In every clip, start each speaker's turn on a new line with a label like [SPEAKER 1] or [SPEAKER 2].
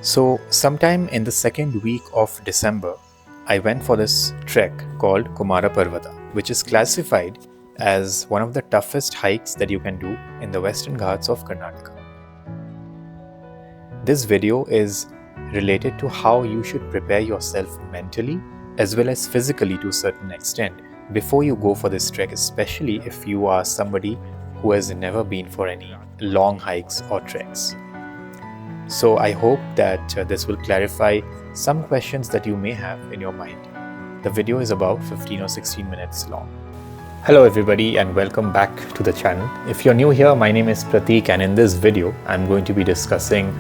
[SPEAKER 1] So, sometime in the second week of December, I went for this trek called Kumara Parvatha, which is classified as one of the toughest hikes that you can do in the Western Ghats of Karnataka. This video is related to how you should prepare yourself mentally as well as physically to a certain extent before you go for this trek, especially if you are somebody who has never been for any long hikes or treks. So I hope that this will clarify some questions that you may have in your mind. The video is about 15 or 16 minutes long. Hello everybody and welcome back to the channel. If you're new here, my name is Pratik, and in this video I'm going to be discussing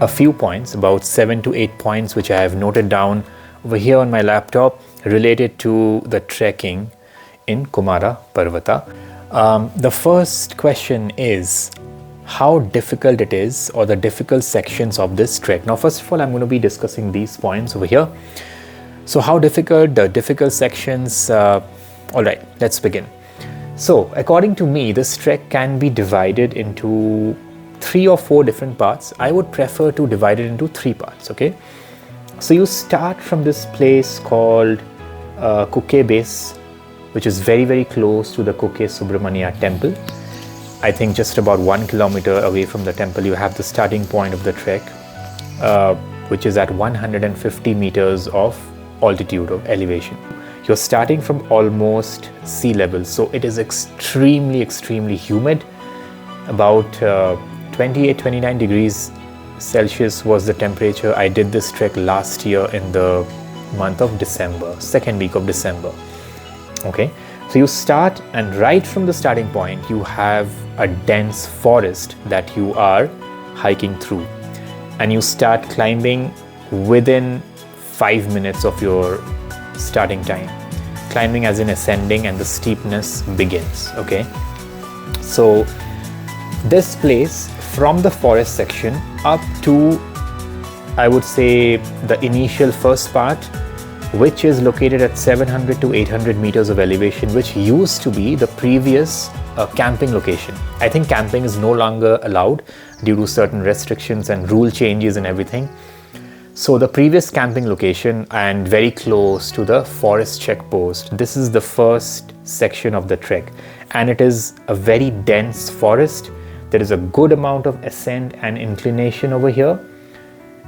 [SPEAKER 1] a few points, about 7 to 8 points which I have noted down over here on my laptop related to the trekking in Kumara Parvatha. The first question is how difficult it is, or the difficult sections of this trek. Now first of all, I'm going to be discussing these points over here. So how difficult, the difficult sections. Alright, let's begin. So according to me, this trek can be divided into 3 or 4 different parts. I would prefer to divide it into 3 parts, okay? So you start from this place called Kukke Base, which is very, very close to the Kukke Subramania temple. I think just about 1 kilometer away from the temple, you have the starting point of the trek, which is at 150 meters of altitude of elevation. You're starting from almost sea level, so it is extremely humid. About 28-29 degrees Celsius was the temperature. I did this trek last year in the month of December, second week of December. Okay, so you start, and right from the starting point you have a dense forest that you are hiking through, and you start climbing within 5 minutes of your starting time. Climbing as in ascending, and the steepness begins. Okay, so this place, from the forest section up to, I would say, the initial first part, which is located at 700 to 800 meters of elevation, which used to be the previous camping location. I think camping is no longer allowed due to certain restrictions and rule changes and everything. So the previous camping location, and very close to the forest checkpost, this is the first section of the trek, and it is a very dense forest. There is a good amount of ascent and inclination over here,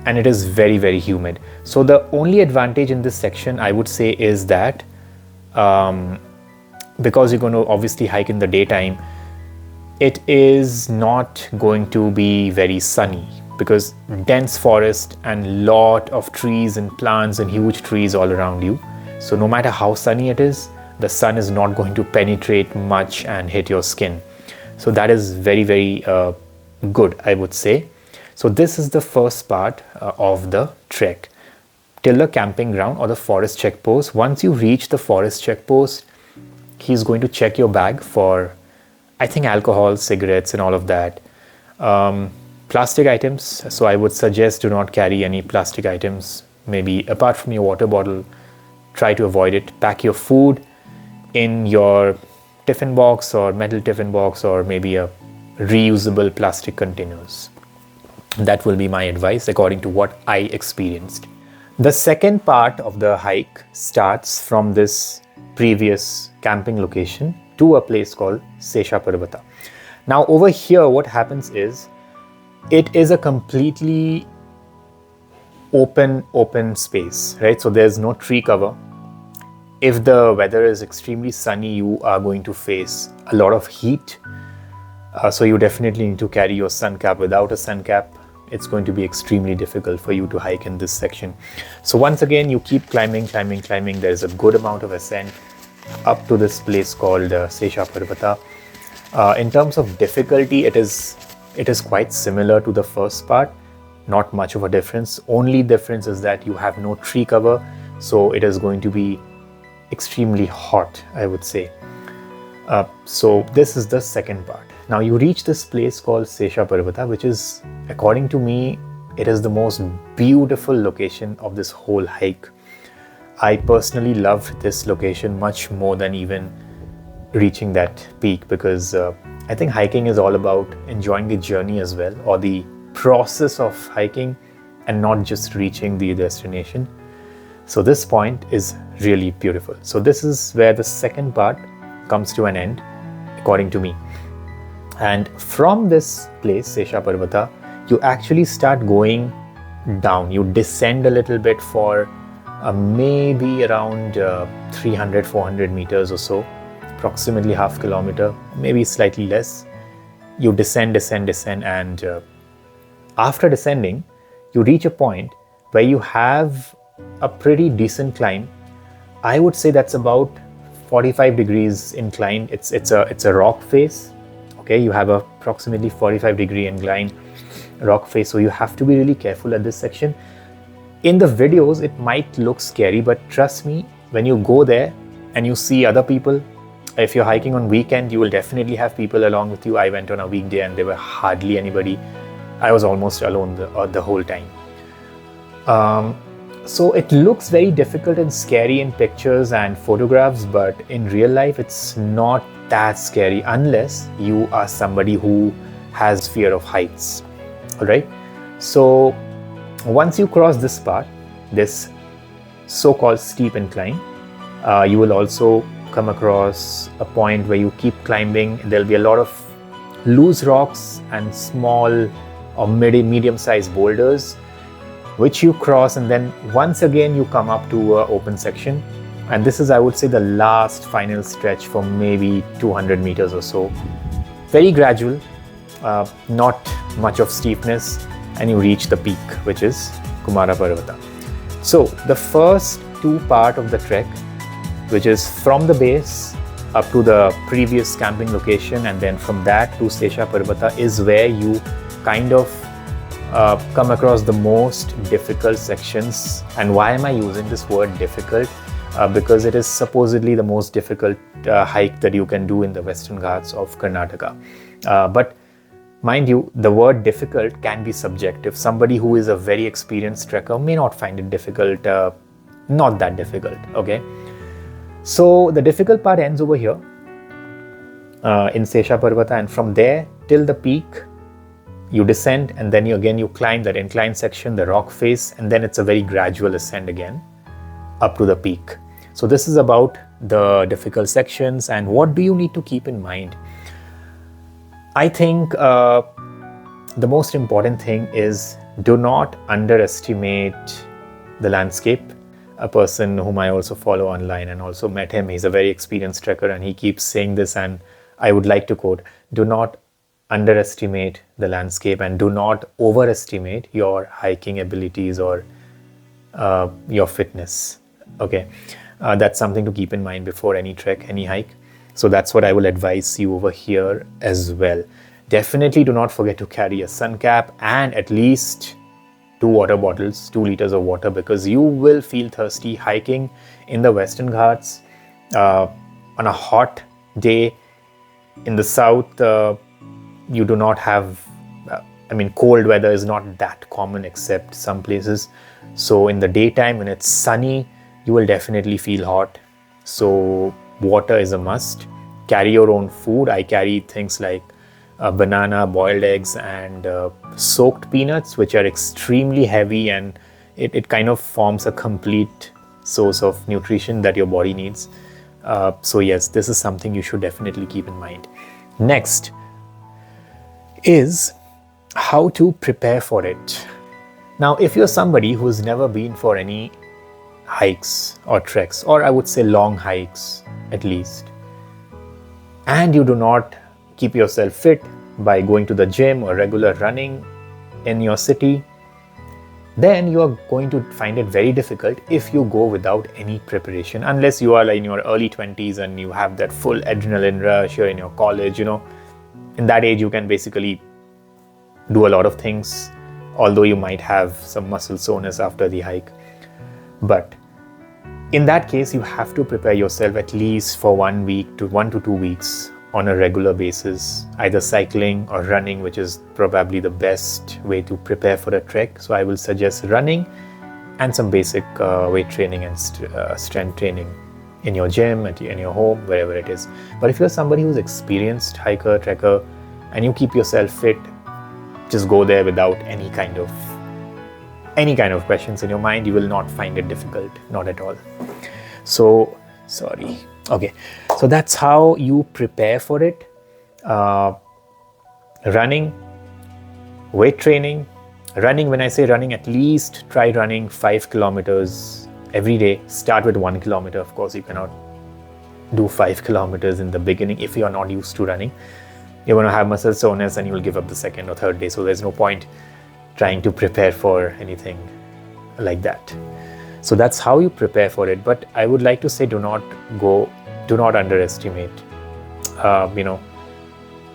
[SPEAKER 1] and it is very humid. So the only advantage in this section, I would say, is that because you're going to obviously hike in the daytime, it is not going to be very sunny, because dense forest and lot of trees and plants and huge trees all around you. So no matter how sunny it is, the sun is not going to penetrate much and hit your skin. So that is very good, I would say. So this is the first part of the trek till the camping ground or the forest checkpost. Once you reach the forest checkpost, he's going to check your bag for, I think, alcohol, cigarettes and all of that. Plastic items, so I would suggest do not carry any plastic items, maybe apart from your water bottle. Try to avoid it. Pack your food in your tiffin box or metal tiffin box, or maybe a reusable plastic containers. That will be my advice according to what I experienced. The second part of the hike starts from this previous camping location to a place called Sesha Parvatha. Now over here what happens is, it is a completely open space, right? So there's no tree cover. If the weather is extremely sunny, you are going to face a lot of heat. So you definitely need to carry your sun cap. Without a sun cap, it's going to be extremely difficult for you to hike in this section. So once again, you keep climbing. There is a good amount of ascent up to this place called Sesha Parvatha. In terms of difficulty, it is quite similar to the first part. Not much of a difference. Only difference is that you have no tree cover, so it is going to be extremely hot, I would say. So this is the second part. Now you reach this place called Sesha Parvatha, which is, according to me, it is the most beautiful location of this whole hike. I personally loved this location much more than even reaching that peak, because I think hiking is all about enjoying the journey as well, or the process of hiking and not just reaching the destination. So this point is really beautiful. So this is where the second part comes to an end, according to me. And from this place, Sesha Parvatha, you actually start going down. You descend a little bit for maybe around 300-400 meters or so, approximately half kilometer, maybe slightly less. You descend, and after descending, you reach a point where you have a pretty decent climb. I would say that's about 45 degrees incline. It's a rock face. Okay, you have approximately 45-degree incline rock face, so you have to be really careful at this section. In the videos, it might look scary, but trust me, when you go there and you see other people, if you're hiking on weekend, you will definitely have people along with you. I went on a weekday and there were hardly anybody. I was almost alone the whole time. So it looks very difficult and scary in pictures and photographs, but in real life, it's not that scary unless you are somebody who has fear of heights. All right. So once you cross this part, this so-called steep incline, you will also come across a point where you keep climbing. There'll be a lot of loose rocks and small or medium-sized boulders, which you cross, and then once again you come up to an open section. And this is, I would say, the last final stretch for maybe 200 meters or so. Very gradual, not much of steepness, and you reach the peak, which is Kumara Parvatha. So the first two part of the trek, which is from the base up to the previous camping location, and then from that to Sesha Parvatha, is where you kind of come across the most difficult sections. And why am I using this word difficult? Because it is supposedly the most difficult hike that you can do in the Western Ghats of Karnataka. But mind you, the word difficult can be subjective. Somebody who is a very experienced trekker may not find it difficult, not that difficult, okay? So the difficult part ends over here in Sesha Parvatha, and from there till the peak, you descend, and then you climb that inclined section, the rock face, and then it's a very gradual ascent again up to the peak. So this is about the difficult sections. And what do you need to keep in mind? I think the most important thing is, do not underestimate the landscape. A person whom I also follow online and also met him, he's a very experienced trekker, and he keeps saying this, and I would like to quote, do not underestimate the landscape and do not overestimate your hiking abilities or your fitness. Okay, that's something to keep in mind before any trek, any hike. So that's what I will advise you over here as well. Definitely do not forget to carry a sun cap and at least 2 water bottles, 2 liters of water, because you will feel thirsty hiking in the Western Ghats on a hot day. In the south, you do not have, cold weather is not that common except some places. So in the daytime when it's sunny, you will definitely feel hot. So water is a must. Carry your own food. I carry things like banana, boiled eggs, and soaked peanuts, which are extremely heavy, and it kind of forms a complete source of nutrition that your body needs. So yes, this is something you should definitely keep in mind. Next is how to prepare for it. Now, if you're somebody who's never been for any hikes or treks, or I would say long hikes at least, and you do not keep yourself fit by going to the gym or regular running in your city, then you are going to find it very difficult if you go without any preparation, unless you are in your early 20s and you have that full adrenaline rush, you're in your college, in that age you can basically do a lot of things, although you might have some muscle soreness after the hike. But in that case, you have to prepare yourself at least for 1 to 2 weeks on a regular basis, either cycling or running, which is probably the best way to prepare for a trek. So I will suggest running and some basic weight training and strength training in your gym, in your home, wherever it is. But if you're somebody who's experienced hiker, trekker, and you keep yourself fit, just go there without any kind of any kind of questions in your mind, you will not find it difficult, not at all. So, sorry. Okay, so that's how you prepare for it. Running, weight training. Running, when I say running, at least try running 5 kilometers every day. Start with 1 kilometer. Of course, you cannot do 5 kilometers in the beginning if you're not used to running. You're going to have muscle soreness and you will give up the second or third day. So there's no point trying to prepare for anything like that. So that's how you prepare for it. But I would like to say, do not underestimate.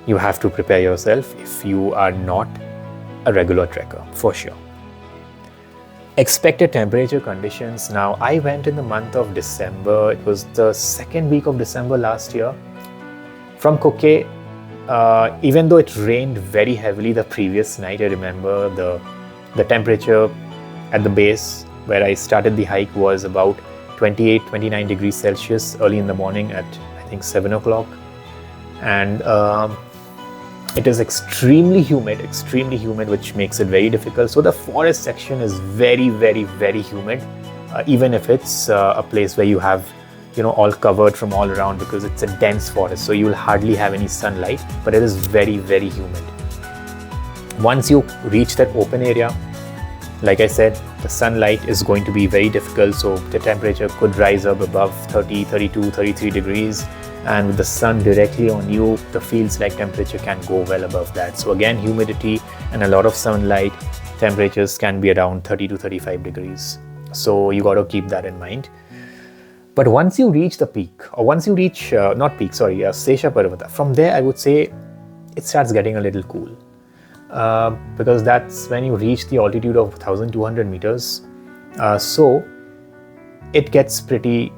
[SPEAKER 1] You have to prepare yourself if you are not a regular trekker, for sure. Expected temperature conditions. Now, I went in the month of December. It was the second week of December last year. From Kuke, even though it rained very heavily the previous night, I remember the temperature at the base where I started the hike was about 28-29 degrees Celsius early in the morning at I think 7 o'clock. And it is extremely humid, which makes it very difficult. So the forest section is very, very, very humid, even if it's a place where you have, all covered from all around, because it's a dense forest. So you will hardly have any sunlight, but it is very, very humid. Once you reach that open area, like I said, the sunlight is going to be very difficult. So the temperature could rise up above 30, 32, 33 degrees. And with the sun directly on you, the feels like temperature can go well above that. So again, humidity and a lot of sunlight, temperatures can be around 30 to 35 degrees. So you got to keep that in mind. But once you reach the peak, or once you reach, Sesha Parvatha, from there I would say it starts getting a little cool. Because that's when you reach the altitude of 1200 meters. So it gets pretty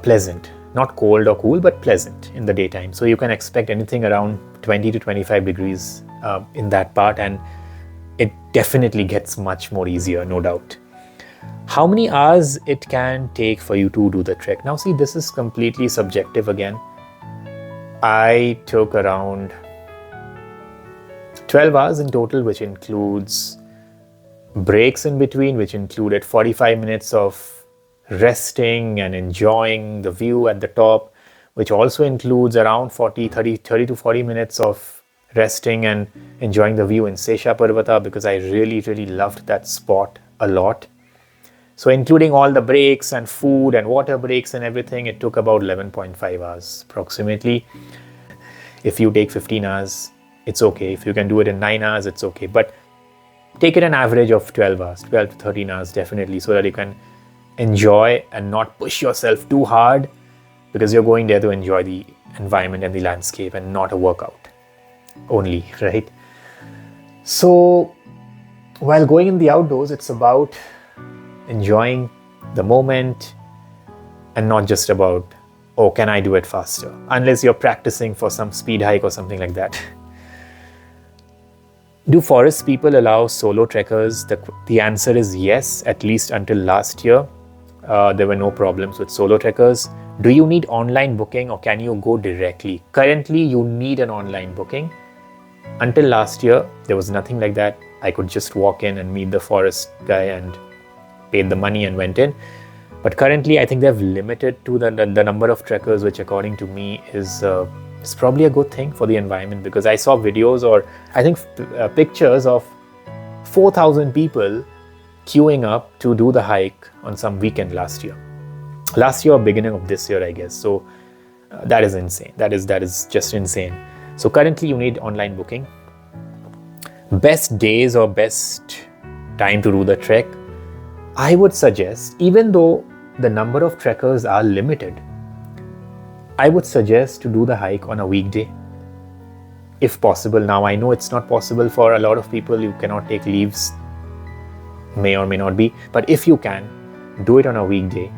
[SPEAKER 1] pleasant. Not cold or cool, but pleasant in the daytime. So you can expect anything around 20 to 25 degrees in that part, and it definitely gets much more easier, no doubt. How many hours it can take for you to do the trek? Now see, this is completely subjective again. I took around 12 hours in total, which includes breaks in between, which included 45 minutes of resting and enjoying the view at the top, which also includes around 30 to 40 minutes of resting and enjoying the view in Sesha Parvatha, because I really, really loved that spot a lot. So including all the breaks and food and water breaks and everything, it took about 11.5 hours approximately. If you take 15 hours, it's okay. If you can do it in 9 hours, it's okay. But take it an average of 12 hours, 12 to 13 hours definitely, so that you can enjoy and not push yourself too hard, because you're going there to enjoy the environment and the landscape and not a workout only, right? So while going in the outdoors, it's about enjoying the moment and not just about, oh, can I do it faster? Unless you're practicing for some speed hike or something like that. Do forest people allow solo trekkers? The answer is yes, at least until last year. There were no problems with solo trekkers. Do you need online booking or can you go directly? Currently, you need an online booking. Until last year, there was nothing like that. I could just walk in and meet the forest guy and paid the money and went in. But currently, I think they've limited to the number of trekkers, which according to me is probably a good thing for the environment, because I saw videos or I think pictures of 4,000 people queuing up to do the hike on some weekend last year or beginning of this year, I guess. So that is insane. That is just insane. So currently you need online booking. Best days or best time to do the trek, I would suggest, even though the number of trekkers are limited, I would suggest to do the hike on a weekday if possible. Now I know it's not possible for a lot of people. You cannot take leaves, may or may not be, but if you can, do it on a weekday.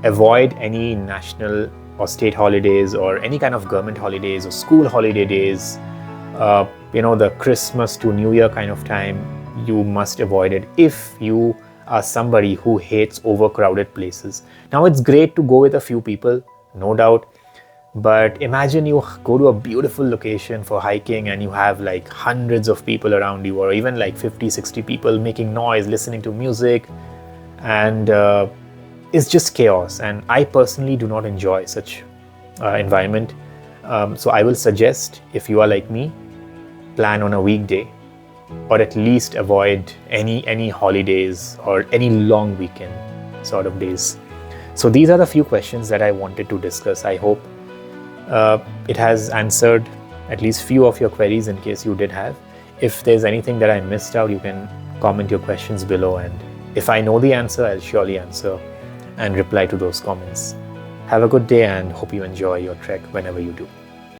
[SPEAKER 1] Avoid any national or state holidays or any kind of government holidays or school holiday days. The Christmas to New Year kind of time, you must avoid it if you are somebody who hates overcrowded places. Now it's great to go with a few people, no doubt, But imagine you go to a beautiful location for hiking and you have like hundreds of people around you, or even like 50, 60 people making noise, listening to music, and it's just chaos. And I personally do not enjoy such environment. So I will suggest, if you are like me, plan on a weekday, or at least avoid any holidays or any long weekend sort of days. So these are the few questions that I wanted to discuss. I hope it has answered at least few of your queries in case you did have. If there's anything that I missed out, you can comment your questions below, and if I know the answer, I'll surely answer and reply to those comments. Have a good day and hope you enjoy your trek whenever you do.